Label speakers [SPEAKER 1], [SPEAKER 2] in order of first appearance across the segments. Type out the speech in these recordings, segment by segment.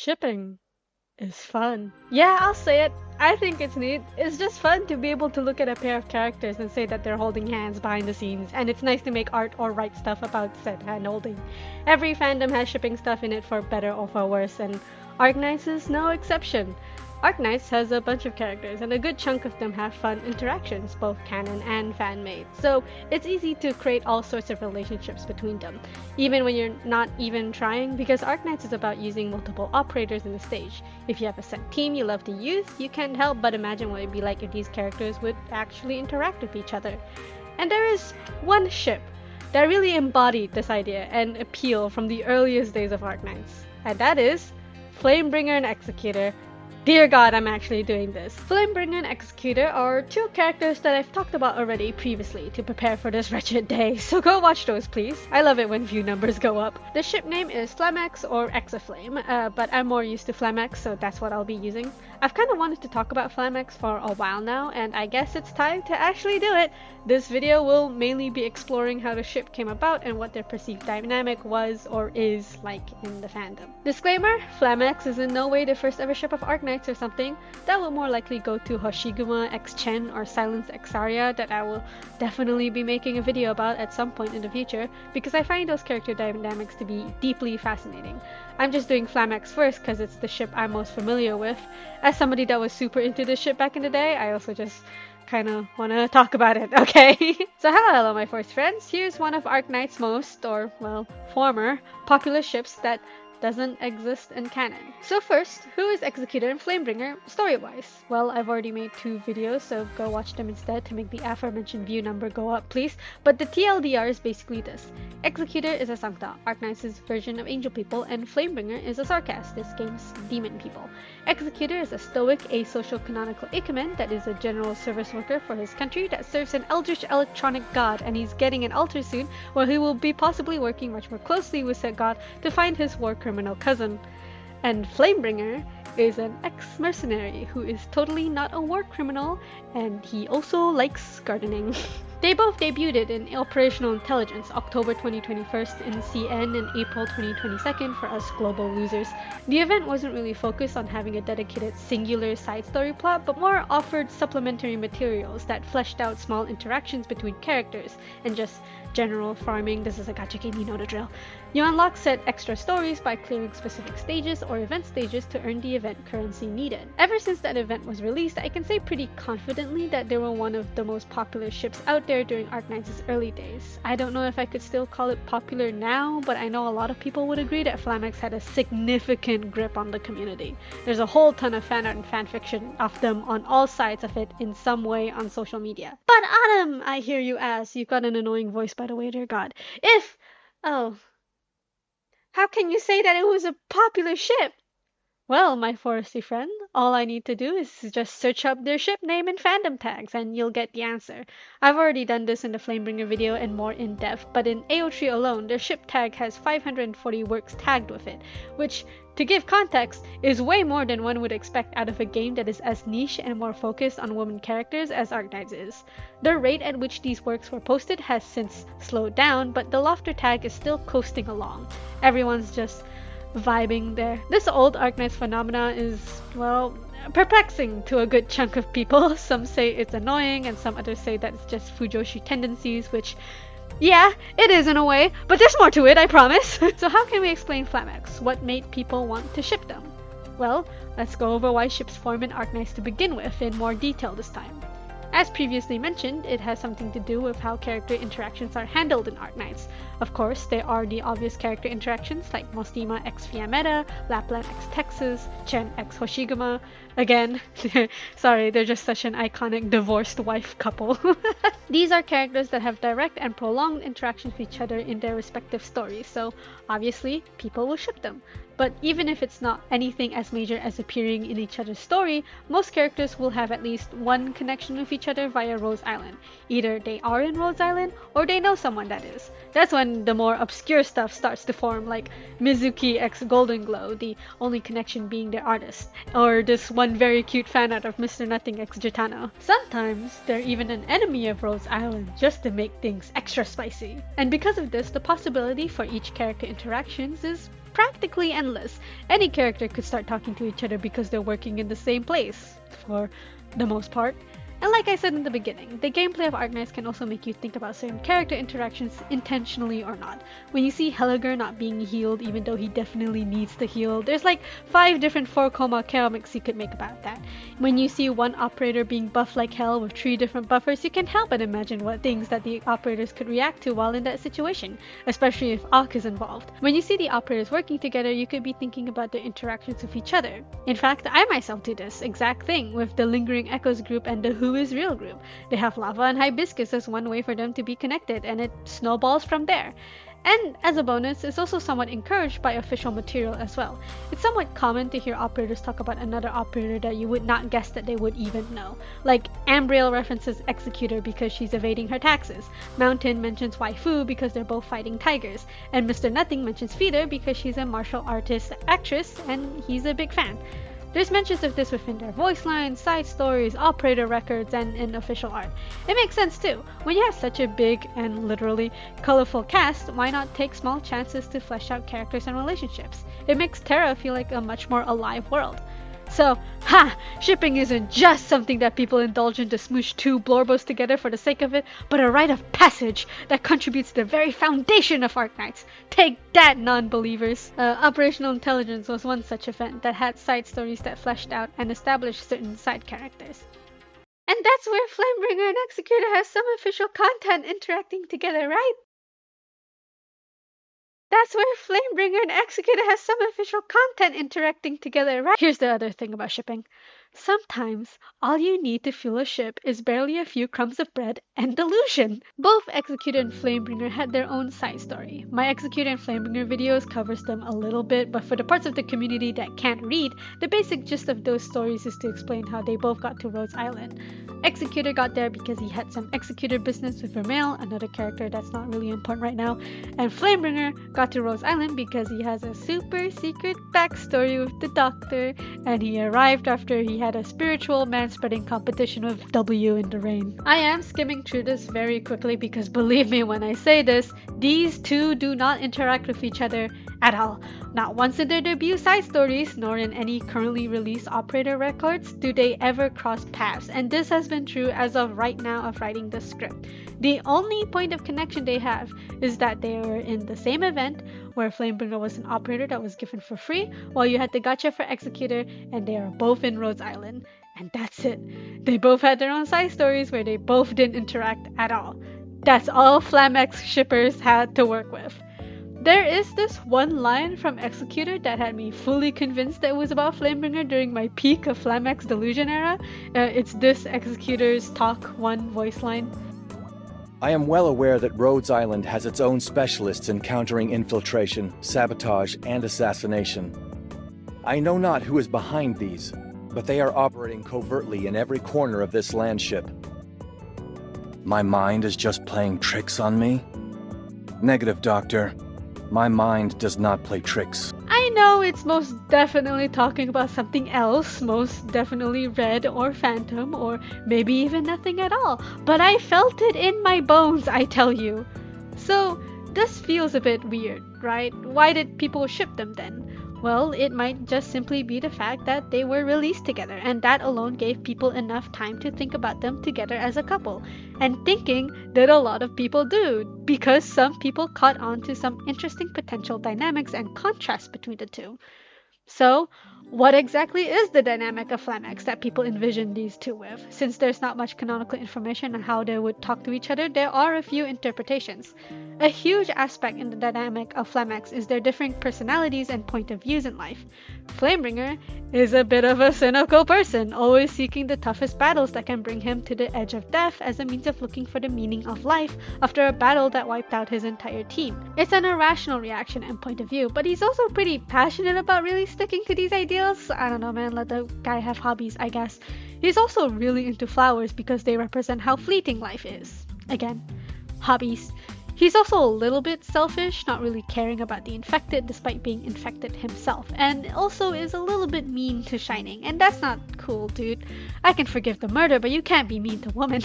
[SPEAKER 1] Shipping is fun. Yeah, I'll say it. I think it's neat. It's just fun to be able to look at a pair of characters and say that they're holding hands behind the scenes, and it's nice to make art or write stuff about said hand holding. Every fandom has shipping stuff in it for better or for worse, and Arknights is no exception. Arknights has a bunch of characters, and a good chunk of them have fun interactions, both canon and fan-made, so it's easy to create all sorts of relationships between them, even when you're not even trying, because Arknights is about using multiple operators in the stage. If you have a set team you love to use, you can't help but imagine what it'd be like if these characters would actually interact with each other. And there is one ship that really embodied this idea and appeal from the earliest days of Arknights, and that is Flamebringer and Executor. Dear God, I'm actually doing this. Flamebringer and Executor are two characters that I've talked about already previously to prepare for this wretched day, so go watch those please. I love it when view numbers go up. The ship name is Flamex or Exaflame, but I'm more used to Flamex, so that's what I'll be using. I've kind of wanted to talk about Flamex for a while now, and I guess it's time to actually do it. This video will mainly be exploring how the ship came about and what their perceived dynamic was or is like in the fandom. Disclaimer, Flamex is in no way the first ever ship of Arknight or something. That will more likely go to Hoshiguma X Chen or Silence X Arya that I will definitely be making a video about at some point in the future, because I find those character dynamics to be deeply fascinating. I'm just doing Flamex first because it's the ship I'm most familiar with. As somebody that was super into this ship back in the day, I also just kind of want to talk about it, okay? So hello my first friends, here's one of Arknight's most, or well, former, popular ships that doesn't exist in canon. So first, who is Executor and Flamebringer story-wise? Well, I've already made 2 videos, so go watch them instead to make the aforementioned view number go up, please. But the TLDR is basically this. Executor is a Sancta, Arknights' version of angel people, and Flamebringer is a Sarkast, this game's demon people. Executor is a stoic, asocial canonical Ikumen that is a general service worker for his country that serves an eldritch electronic god, and he's getting an altar soon where he will be possibly working much more closely with said god to find his war criminal cousin. And Flamebringer is an ex-mercenary who is totally not a war criminal, and he also likes gardening. They both debuted in Operational Intelligence October 2021 in CN and April 2022 for us global losers. The event wasn't really focused on having a dedicated singular side story plot, but more offered supplementary materials that fleshed out small interactions between characters and just general farming. This is a gacha game, you know the drill. You unlock said extra stories by clearing specific stages or event stages to earn the event currency needed. Ever since that event was released, I can say pretty confidently that they were one of the most popular ships out there during Arknights' early days. I don't know if I could still call it popular now, but I know a lot of people would agree that Flamex had a significant grip on the community. There's a whole ton of fan art and fanfiction of them on all sides of it in some way on social media. But Adam, I hear you ask, you've got an annoying voice by the way, dear God. How can you say that it was a popular ship? Well, my foresty friend, all I need to do is just search up their ship name in Fandom Tags and you'll get the answer. I've already done this in the Flamebringer video and more in depth, but in AO3 alone, their ship tag has 540 works tagged with it, which, to give context, is way more than one would expect out of a game that is as niche and more focused on women characters as Arknights is. The rate at which these works were posted has since slowed down, but the Lofter tag is still coasting along. Everyone's just vibing there. This old Arknights phenomena is, well, perplexing to a good chunk of people. Some say it's annoying and some others say that it's just Fujoshi tendencies, which, yeah, it is in a way, but there's more to it, I promise. So how can we explain Flamex? What made people want to ship them? Well, let's go over why ships form in Arknights to begin with in more detail this time. As previously mentioned, it has something to do with how character interactions are handled in Arknights. Of course, there are the obvious character interactions like Mostima x Fiametta, Lapland x Texas, Chen x Hoshiguma. Again, sorry, they're just such an iconic divorced wife couple. These are characters that have direct and prolonged interactions with each other in their respective stories, so obviously people will ship them. But even if it's not anything as major as appearing in each other's story, most characters will have at least one connection with each other via Rose Island. Either they are in Rose Island, or they know someone that is. That's when the more obscure stuff starts to form, like Mizuki x Golden Glow, the only connection being their artist, or this one very cute fan art of Mr. Nothing x Gitano. Sometimes they're even an enemy of Rose Island, just to make things extra spicy. And because of this, the possibility for each character interactions is practically endless. Any character could start talking to each other because they're working in the same place, for the most part. And like I said in the beginning, the gameplay of Arknights can also make you think about certain character interactions intentionally or not. When you see Helliger not being healed even though he definitely needs to heal, there's like 5 different 4-coma comics you could make about that. When you see one operator being buffed like hell with 3 different buffers, you can help but imagine what things that the operators could react to while in that situation, especially if Ak is involved. When you see the operators working together, you could be thinking about their interactions with each other. In fact, I myself do this exact thing with the Lingering Echoes group and the Who is Real group. They have lava and hibiscus as one way for them to be connected, and it snowballs from there. And as a bonus, it's also somewhat encouraged by official material as well. It's somewhat common to hear operators talk about another operator that you would not guess that they would even know. Like Ambriel references Executor because she's evading her taxes, Mountain mentions Waifu because they're both fighting tigers, and Mr. Nothing mentions Feeder because she's a martial artist actress and he's a big fan. There's mentions of this within their voice lines, side stories, operator records, and in official art. It makes sense too. When you have such a big and literally colorful cast, why not take small chances to flesh out characters and relationships? It makes Terra feel like a much more alive world. So, shipping isn't just something that people indulge in to smoosh 2 blorbos together for the sake of it, but a rite of passage that contributes to the very foundation of Arknights. Take that, non-believers! Operational Intelligence was one such event that had side stories that fleshed out and established certain side characters. And that's where Flamebringer and Executor have some official content interacting together, right? That's where Flamebringer and Executor has some official content interacting together, right? Here's the other thing about shipping. Sometimes, all you need to fuel a ship is barely a few crumbs of bread and delusion. Both Executor and Flamebringer had their own side story. My Executor and Flamebringer videos covers them a little bit, but for the parts of the community that can't read, the basic gist of those stories is to explain how they both got to Rhodes Island. Executor got there because he had some Executor business with Vermeil, another character that's not really important right now, and Flamebringer got to Rhodes Island because he has a super secret backstory with the Doctor, and he arrived after he had a spiritual man-spreading competition with W in the rain. I am skimming through this very quickly because believe me when I say this, these two do not interact with each other at all. Not once in their debut side stories, nor in any currently released operator records, do they ever cross paths, and this has been true as of right now of writing the script. The only point of connection they have is that they were in the same event where Flamebringer was an operator that was given for free, while you had the gacha for Executor, and they are both in Rhodes Island. And that's it. They both had their own side stories where they both didn't interact at all. That's all Flamex shippers had to work with. There is this one line from Executor that had me fully convinced that it was about Flamebringer during my peak of Flamex delusion era. It's this Executor's Talk 1 voice line.
[SPEAKER 2] I am well aware that Rhodes Island has its own specialists in countering infiltration, sabotage, and assassination. I know not who is behind these, but they are operating covertly in every corner of this landship. My mind is just playing tricks on me? Negative, Doctor. My mind does not play tricks.
[SPEAKER 1] I know it's most definitely talking about something else, most definitely Red or Phantom, or maybe even nothing at all, but I felt it in my bones, I tell you. So, this feels a bit weird, right? Why did people ship them then? Well, it might just simply be the fact that they were released together, and that alone gave people enough time to think about them together as a couple. And thinking that a lot of people do, because some people caught on to some interesting potential dynamics and contrasts between the two. So, what exactly is the dynamic of Flamex that people envision these two with? Since there's not much canonical information on how they would talk to each other, there are a few interpretations. A huge aspect in the dynamic of Flamex is their differing personalities and point of views in life. Flamebringer is a bit of a cynical person, always seeking the toughest battles that can bring him to the edge of death as a means of looking for the meaning of life after a battle that wiped out his entire team. It's an irrational reaction and point of view, but he's also pretty passionate about really sticking to these ideals. I don't know, man, let the guy have hobbies, I guess. He's also really into flowers because they represent how fleeting life is. Again, hobbies. He's also a little bit selfish, not really caring about the infected despite being infected himself, and also is a little bit mean to Shining, and that's not cool, dude. I can forgive the murder, but you can't be mean to women.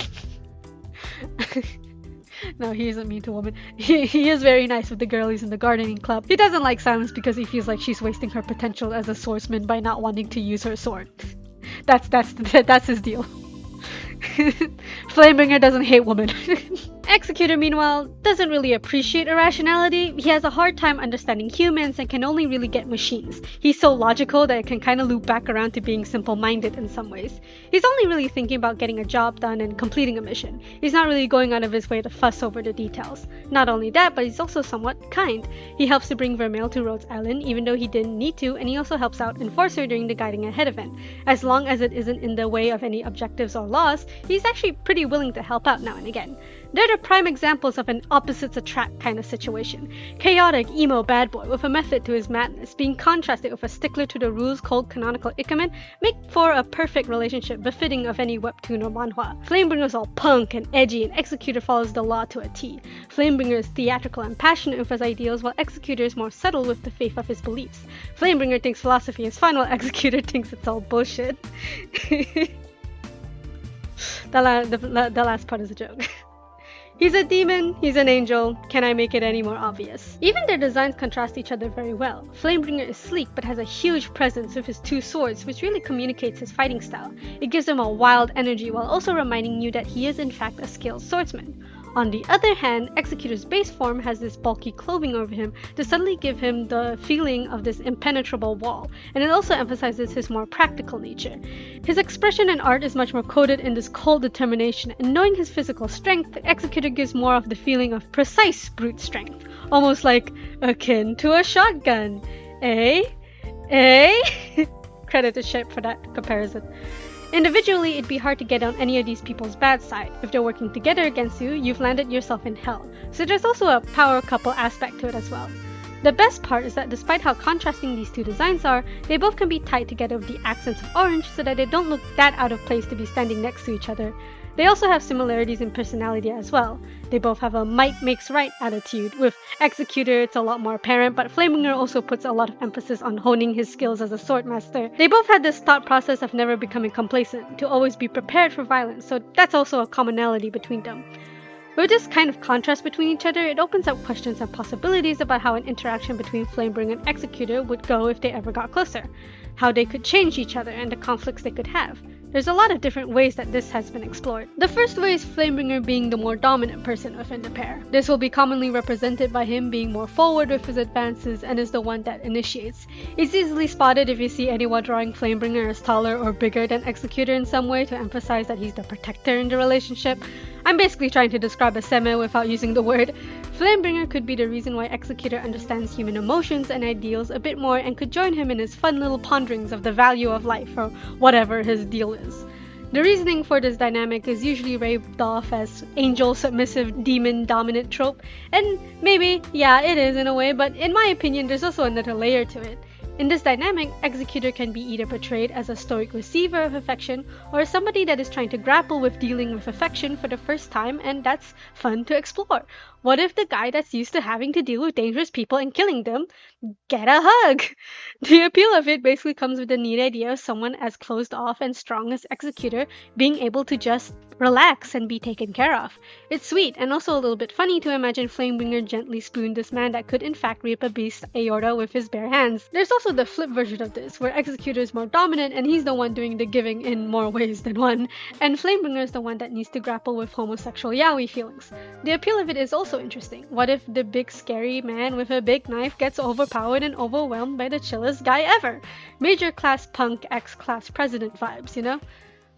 [SPEAKER 1] No, he isn't mean to women. He is very nice with the girlies in the gardening club. He doesn't like Silence because he feels like she's wasting her potential as a swordsman by not wanting to use her sword. That's his deal. Flamebringer doesn't hate women. Executor, meanwhile, doesn't really appreciate irrationality. He has a hard time understanding humans and can only really get machines. He's so logical that it can kind of loop back around to being simple-minded in some ways. He's only really thinking about getting a job done and completing a mission. He's not really going out of his way to fuss over the details. Not only that, but he's also somewhat kind. He helps to bring Vermeil to Rhodes Island even though he didn't need to, and he also helps out Enforcer during the guiding ahead event. As long as it isn't in the way of any objectives or laws, he's actually pretty willing to help out now and again. They're the prime examples of an opposites attract kind of situation. Chaotic, emo bad boy with a method to his madness, being contrasted with a stickler to the rules called canonical Ikemen, make for a perfect relationship befitting of any webtoon or manhwa. Flamebringer's all punk and edgy, and Executor follows the law to a T. Flamebringer is theatrical and passionate with his ideals, while Executor is more subtle with the faith of his beliefs. Flamebringer thinks philosophy is fun, while Executor thinks it's all bullshit. The last part is a joke. He's a demon, he's an angel. Can I make it any more obvious? Even their designs contrast each other very well. Flamebringer is sleek but has a huge presence with his two swords, which really communicates his fighting style. It gives him a wild energy while also reminding you that he is in fact a skilled swordsman. On the other hand, Executor's base form has this bulky clothing over him to suddenly give him the feeling of this impenetrable wall, and it also emphasizes his more practical nature. His expression and art is much more coded in this cold determination, and knowing his physical strength, the Executor gives more of the feeling of precise brute strength, almost like akin to a shotgun. Eh? Credit to Ship for that comparison. Individually, it'd be hard to get on any of these people's bad side. If they're working together against you, you've landed yourself in hell. So there's also a power couple aspect to it as well. The best part is that despite how contrasting these two designs are, they both can be tied together with the accents of orange so that they don't look that out of place to be standing next to each other. They also have similarities in personality as well. They both have a might makes right attitude. With Executor, it's a lot more apparent, but Flamebringer also puts a lot of emphasis on honing his skills as a swordmaster. They both had this thought process of never becoming complacent, to always be prepared for violence, so that's also a commonality between them. With this kind of contrast between each other, it opens up questions and possibilities about how an interaction between Flamebringer and Executor would go if they ever got closer, how they could change each other and the conflicts they could have. There's a lot of different ways that this has been explored. The first way is Flamebringer being the more dominant person within the pair. This will be commonly represented by him being more forward with his advances and is the one that initiates. It's easily spotted if you see anyone drawing Flamebringer as taller or bigger than Executor in some way to emphasize that he's the protector in the relationship. I'm basically trying to describe a seme without using the word. Flamebringer could be the reason why Executor understands human emotions and ideals a bit more and could join him in his fun little ponderings of the value of life or whatever his deal is. The reasoning for this dynamic is usually raved off as angel submissive demon dominant trope, and maybe, yeah, it is in a way, but in my opinion there's also another layer to it. In this dynamic, Executor can be either portrayed as a stoic receiver of affection or as somebody that is trying to grapple with dealing with affection for the first time, and that's fun to explore. What if the guy that's used to having to deal with dangerous people and killing them get a hug? The appeal of it basically comes with the neat idea of someone as closed off and strong as Executor being able to just relax and be taken care of. It's sweet and also a little bit funny to imagine Flamebringer gently spoon this man that could in fact rape a beast's aorta with his bare hands. There's also the flip version of this, where Executor is more dominant and he's the one doing the giving in more ways than one, and Flamebringer is the one that needs to grapple with homosexual yaoi feelings. The appeal of it is also interesting. What if the big scary man with a big knife gets overpowered and overwhelmed by the chillest guy ever? Major class punk ex-class president vibes, you know?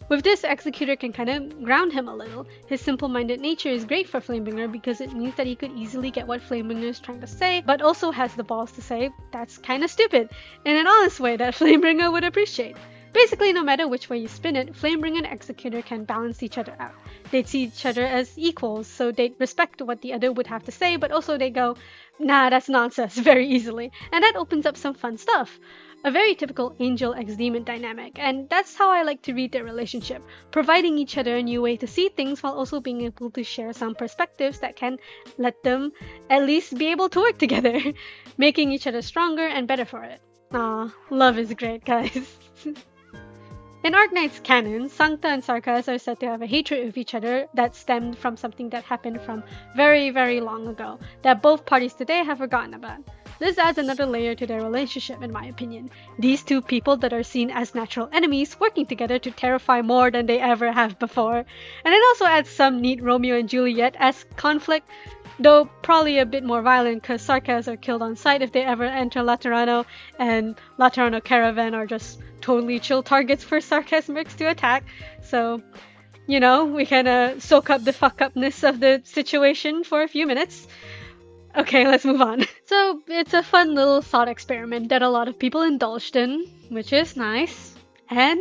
[SPEAKER 1] With this, Executor can kind of ground him a little. His simple-minded nature is great for Flamebringer because it means that he could easily get what Flamebringer is trying to say, but also has the balls to say, that's kinda stupid, in an honest way that Flamebringer would appreciate. Basically, no matter which way you spin it, Flamebringer and Executor can balance each other out. They'd see each other as equals, so they'd respect what the other would have to say, but also they go, nah, that's nonsense, very easily, and that opens up some fun stuff. A very typical angel ex-demon dynamic, and that's how I like to read their relationship, providing each other a new way to see things while also being able to share some perspectives that can let them at least be able to work together, making each other stronger and better for it. Aw, love is great, guys. In Arknight's canon, Sancta and Sarkas are said to have a hatred of each other that stemmed from something that happened from very, very long ago, that both parties today have forgotten about. This adds another layer to their relationship, in my opinion. These two people that are seen as natural enemies working together to terrify more than they ever have before. And it also adds some neat Romeo and Juliet-esque conflict, though probably a bit more violent because Sarkas are killed on sight if they ever enter Laterano, and Laterano Caravan are just totally chill targets for Sarkas mercs to attack. So, you know, we can soak up the fuck-upness of the situation for a few minutes. Okay, let's move on. So, it's a fun little thought experiment that a lot of people indulged in, which is nice. And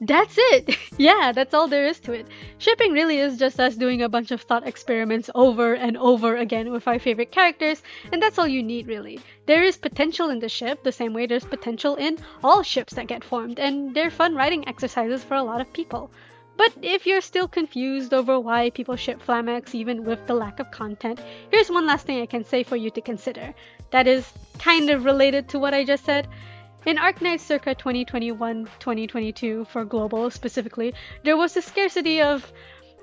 [SPEAKER 1] that's it! Yeah, that's all there is to it. Shipping really is just us doing a bunch of thought experiments over and over again with our favorite characters, and that's all you need really. There is potential in the ship, the same way there's potential in all ships that get formed, and they're fun writing exercises for a lot of people. But if you're still confused over why people ship Flamex even with the lack of content, here's one last thing I can say for you to consider. That is kind of related to what I just said. In Arknight circa 2021-2022, for global specifically, there was a scarcity of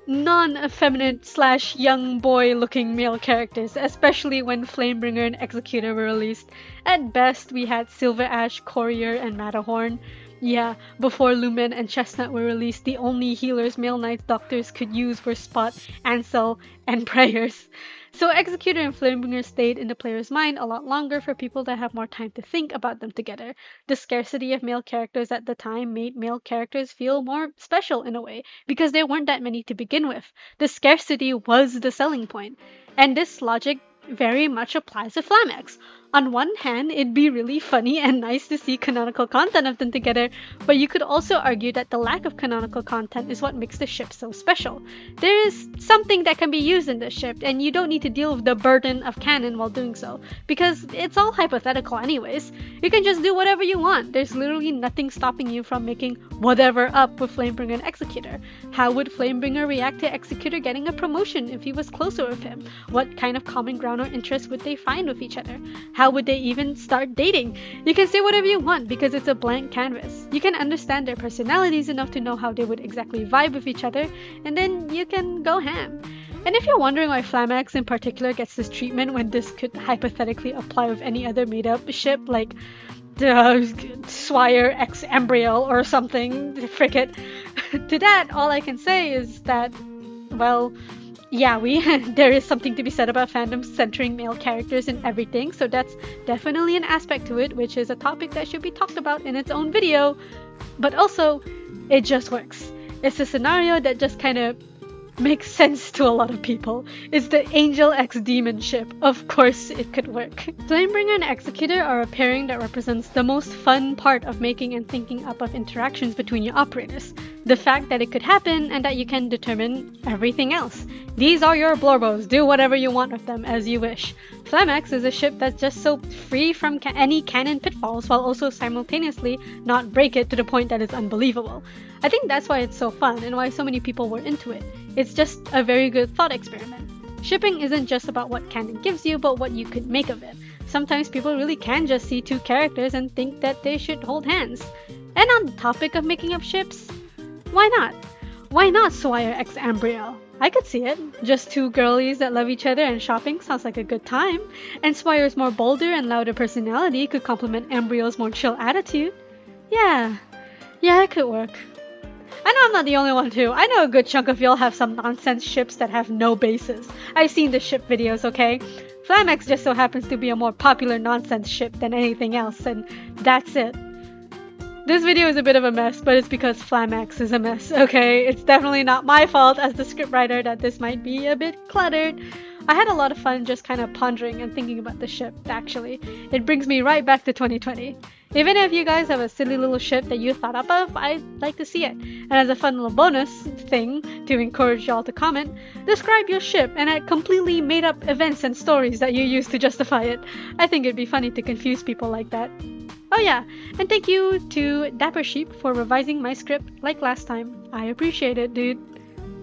[SPEAKER 1] non-effeminate / young boy looking male characters, especially when Flamebringer and Executor were released. At best, we had Silver Ash, Courier, and Matterhorn. Yeah, before Lungmen and Chestnut were released, the only healers male knights doctors could use were Spot, Ansel, and Prayers. So Executor and Flamebringer stayed in the player's mind a lot longer for people that have more time to think about them together. The scarcity of male characters at the time made male characters feel more special in a way, because there weren't that many to begin with. The scarcity was the selling point. And this logic very much applies to Flamex. On one hand, it'd be really funny and nice to see canonical content of them together, but you could also argue that the lack of canonical content is what makes the ship so special. There is something that can be used in this ship, and you don't need to deal with the burden of canon while doing so, because it's all hypothetical anyways. You can just do whatever you want. There's literally nothing stopping you from making whatever up with Flamebringer and Executor. How would Flamebringer react to Executor getting a promotion if he was closer with him? What kind of common ground or interest would they find with each other? How would they even start dating? You can say whatever you want because it's a blank canvas. You can understand their personalities enough to know how they would exactly vibe with each other, and then you can go ham. And if you're wondering why Flamex in particular gets this treatment when this could hypothetically apply with any other made-up ship like Swire X Embryo or something, frick it. To that, all I can say is that, well, yeah, there is something to be said about fandom centering male characters in everything, so that's definitely an aspect to it, which is a topic that should be talked about in its own video. But also, it just works. It's a scenario that just kind of makes sense to a lot of people. It's the Angel X Demon ship. Of course it could work. Flamebringer and Executor are a pairing that represents the most fun part of making and thinking up of interactions between your operators. The fact that it could happen and that you can determine everything else. These are your Blorbos. Do whatever you want with them as you wish. Flamex is a ship that's just so free from any canon pitfalls while also simultaneously not break it to the point that it's unbelievable. I think that's why it's so fun and why so many people were into it. It's just a very good thought experiment. Shipping isn't just about what canon gives you, but what you could make of it. Sometimes people really can just see two characters and think that they should hold hands. And on the topic of making up ships, why not? Why not Swire X Embryo? I could see it. Just two girlies that love each other and shopping sounds like a good time. And Swire's more bolder and louder personality could complement Embryo's more chill attitude. Yeah, it could work. I know I'm not the only one too. I know a good chunk of y'all have some nonsense ships that have no basis. I've seen the ship videos, okay? Flamex just so happens to be a more popular nonsense ship than anything else, and that's it. This video is a bit of a mess, but it's because Flamex is a mess, okay? It's definitely not my fault as the scriptwriter that this might be a bit cluttered. I had a lot of fun just kind of pondering and thinking about the ship, actually. It brings me right back to 2020. Even if you guys have a silly little ship that you thought up of, I'd like to see it. And as a fun little bonus thing to encourage y'all to comment, describe your ship and add completely made up events and stories that you use to justify it. I think it'd be funny to confuse people like that. Oh yeah, and thank you to Dapper Sheep for revising my script like last time. I appreciate it, dude.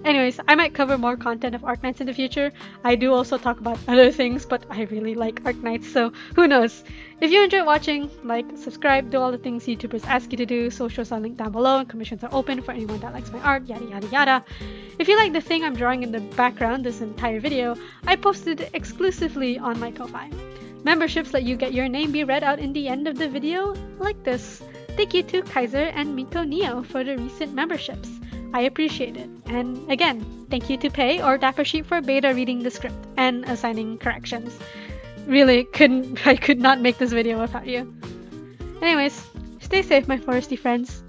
[SPEAKER 1] Anyways, I might cover more content of Arknights in the future. I do also talk about other things, but I really like Arknights, so who knows. If you enjoyed watching, like, subscribe, do all the things YouTubers ask you to do, socials are linked down below, and commissions are open for anyone that likes my art, yada yada yada. If you like the thing I'm drawing in the background this entire video, I posted it exclusively on my Ko-Fi. Memberships let you get your name be read out in the end of the video, like this. Thank you to Kaiser and Miko Neo for the recent memberships. I appreciate it. And again, thank you to Pei or Dapper Sheep for beta reading the script and assigning corrections. Really, I could not make this video without you. Anyways, stay safe, my foresty friends.